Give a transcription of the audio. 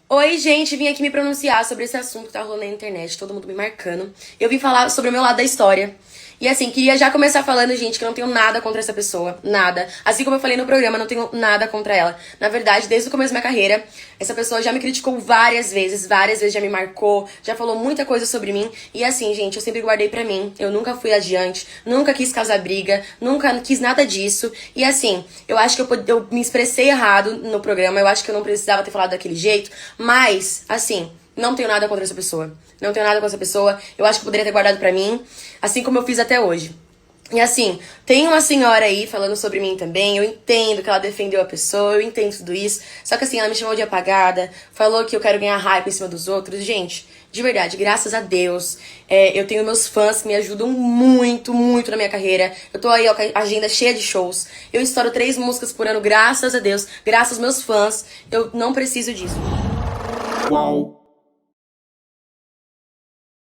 Oi, gente, vim aqui me pronunciar sobre esse assunto que tá rolando na internet, todo mundo me marcando. Eu vim falar sobre o meu lado da história. E assim, queria já começar falando, gente, que eu não tenho nada contra essa pessoa, nada. Assim como eu falei no programa, não tenho nada contra ela. Na verdade, desde o começo da minha carreira, essa pessoa já me criticou várias vezes já me marcou, já falou muita coisa sobre mim. E assim, gente, eu sempre guardei pra mim. Eu nunca fui adiante, nunca quis causar briga, nunca quis nada disso. E assim, eu acho que eu me expressei errado no programa, eu acho que eu não precisava ter falado daquele jeito, mas, assim, não tenho nada contra essa pessoa. Não tenho nada com essa pessoa. Eu acho que eu poderia ter guardado pra mim, assim como eu fiz até hoje. E assim, tem uma senhora aí falando sobre mim também. Eu entendo que ela defendeu a pessoa, eu entendo tudo isso. Só que assim, ela me chamou de apagada, falou que eu quero ganhar hype em cima dos outros. Gente, de verdade, graças a Deus, eu tenho meus fãs que me ajudam muito na minha carreira. Eu tô aí, ó, com a agenda cheia de shows. Eu estouro 3 músicas por ano, graças a Deus, graças aos meus fãs. Eu não preciso disso. Qual?